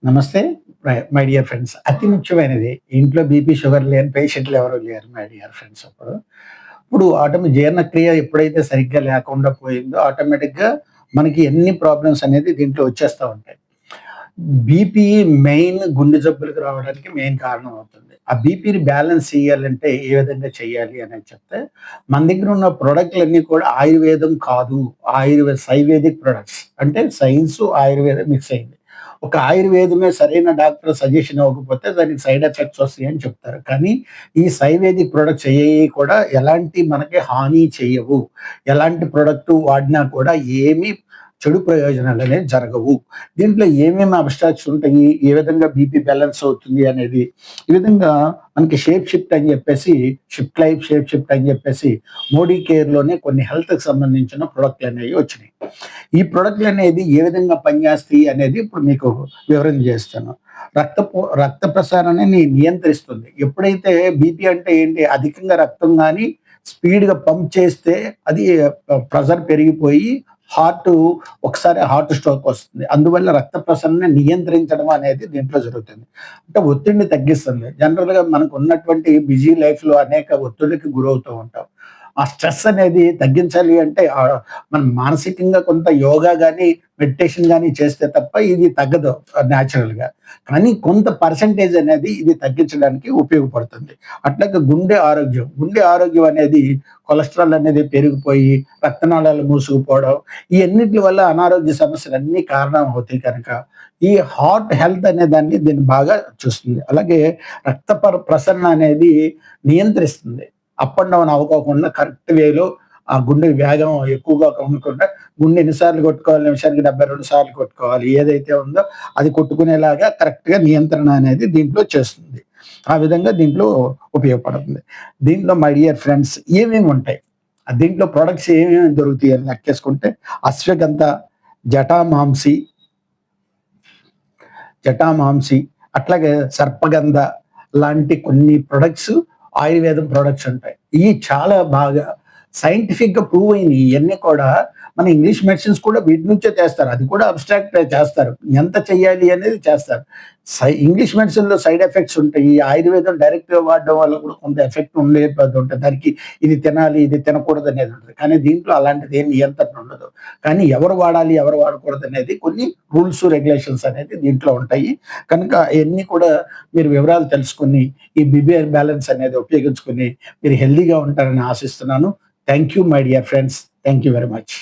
నమస్తే. My dear friends. అతి ముఖ్యమైనది ఇంట్లో బీపీ, షుగర్ లేని పేషెంట్లు ఎవరు లేరు మై డియర్ ఫ్రెండ్స్ ఇప్పుడు. ఇప్పుడు జీర్ణక్రియ ఎప్పుడైతే సరిగ్గా లేకుండా పోయిందో ఆటోమేటిక్‌గా మనకి ఎన్ని ప్రాబ్లమ్స్ అనేది దీంట్లో వచ్చేస్తా ఉంటాయి. బీపీ మెయిన్ గుండె జబ్బులకు రావడానికి మెయిన్ కారణం అవుతుంది. ఆ బీపీని బ్యాలెన్స్ చేయాలంటే ఏ విధంగా చేయాలి అనేది చెప్తే, మన దగ్గర ఉన్న ప్రొడక్ట్‌లన్నీ కూడా ఆయుర్వేదం కాదు. సైవేదిక్ ప్రొడక్ట్స్. అంటే సైన్సు, ఆయుర్వేదం మిక్స్ అయింది. ఒక ఆయుర్వేదమే సరైన డాక్టర్ సజెషన్ ఇవ్వకపోతే దానికి సైడ్ ఎఫెక్ట్స్ వస్తాయని చెప్తారు. కానీ ఈ సైవేదిక్ ప్రొడక్ట్స్ ఏయి కూడా ఎలాంటి మనకి హాని చేయవు. ఎలాంటి ప్రొడక్ట్ వాడినా కూడా ఏమీ చెడు ప్రయోజనాలనేవి జరగవు. దీంట్లో ఏమేమి అబ్‌స్ట్రాక్ట్స్ ఉంటాయి, ఏ విధంగా బీపీ బ్యాలెన్స్ అవుతుంది అనేది, ఈ విధంగా మనకి షేప్ షిఫ్ట్ అని చెప్పేసి, షిఫ్ట్ లైఫ్ షేప్ షిఫ్ట్ అని చెప్పేసి మోడీ కేర్‌లోనే కొన్ని హెల్త్‌కి సంబంధించిన ప్రొడక్ట్‌లనేవి వచ్చినాయి. ఈ ప్రొడక్ట్‌లనేది ఏ విధంగా పనిచేస్తాయి అనేది ఇప్పుడు మీకు వివరణ చేస్తాను. రక్త ప్రసారాన్ని నియంత్రిస్తుంది. ఎప్పుడైతే బీపీ అంటే ఏంటి అధికంగా రక్తం గాని స్పీడ్‌గా పంప్ చేస్తే అది ప్రెషర్ పెరిగిపోయి హార్టు ఒకసారి హార్ట్ స్ట్రోక్ వస్తుంది. అందువల్ల రక్త ప్రసరణని నియంత్రించడం అనేది దీంట్లో జరుగుతుంది. అంటే ఒత్తిడిని తగ్గిస్తుంది. జనరల్‌గా మనకున్నటువంటి బిజీ లైఫ్‌లో అనేక ఒత్తిడికి గురవుతూ ఉంటాం. ఆ స్ట్రెస్ అనేది తగ్గించాలి అంటే మనం మానసికంగా కొంత యోగా గాని, మెడిటేషన్ గాని చేస్తే తప్ప ఇది తగ్గదు నేచురల్‌గా. కానీ కొంత పర్సెంటేజ్ అనేది ఇది తగ్గించడానికి ఉపయోగపడుతుంది. అట్లాగే గుండె ఆరోగ్యం అనేది కొలెస్ట్రాల్ అనేది పెరిగిపోయి, రక్తనాళాలు మూసుకుపోవడం, ఈ అన్నిట్లి వల్ల అనారోగ్య సమస్యలన్నీ కారణం అవుతాయి కనుక, ఈ హార్ట్ హెల్త్ అనే దీన్ని బాగా చూస్తుంది. అలాగే ప్రసరణ అనేది నియంత్రిస్తుంది. అప్ అండ్ డౌన్ అవ్వకోకుండా కరెక్ట్ వేలో ఆ గుండె వేగం ఎక్కువగా ఉండకుండా గుండె ఎన్ని సార్లు కొట్టుకోవాలి, నిమిషానికి 72 సార్లు కొట్టుకోవాలి. ఏదైతే ఉందో అది కొట్టుకునేలాగా కరెక్ట్‌గా నియంత్రణ అనేది దీంట్లో చేస్తుంది. ఆ విధంగా దీంట్లో ఉపయోగపడుతుంది. దీంట్లో మై డియర్ ఫ్రెండ్స్ ఏమేమి ఉంటాయి? దీంట్లో ప్రొడక్ట్స్ ఏమేమి దొరుకుతాయి అని లెక్కేసుకుంటే అశ్వగంధ, జటామాంసి, జటామాంసి అట్లాగే సర్పగంధ లాంటి కొన్ని ప్రొడక్ట్స్ ఆయుర్వేదం ప్రొడక్ట్స్ ఉంటాయి. ఇయి చాలా బాగా సైంటిఫిక్‌గా ప్రూవ్ అయినయి. ఇయన్నీ కూడా మన ఇంగ్లీష్ మెడిసిన్స్ కూడా వీటి నుంచే తెస్తారు. అది కూడా అబ్‌స్ట్రాక్ట్ చేస్తారు. ఎంత చేయాలి అనేది చేస్తారు. ఇంగ్లీష్ మెడిసిన్‌లో సైడ్ ఎఫెక్ట్స్ ఉంటాయి. ఆయుర్వేదం డైరెక్ట్‌గా వాడడం వల్ల కూడా కొంత ఎఫెక్ట్ ఉండేది దానికి ఇది తినాలి, ఇది తినకూడదు అనేది ఉంటది. కానీ దీంట్లో అలాంటిది ఏం నియంత్రణ ఉండదు. కానీ ఎవరు వాడాలి, ఎవరు వాడకూడదు అనేది కొన్ని రూల్స్, రెగ్యులేషన్స్ అనేది దీంట్లో ఉంటాయి. కనుక అయన్నీ కూడా మీరు వివరాలు తెలుసుకొని, ఈ బీపీఆర్ బ్యాలెన్స్ అనేది ఉపయోగించుకొని మీరు హెల్తీగా ఉంటారని ఆశిస్తున్నాను. Thank you my dear friends. Thank you very much.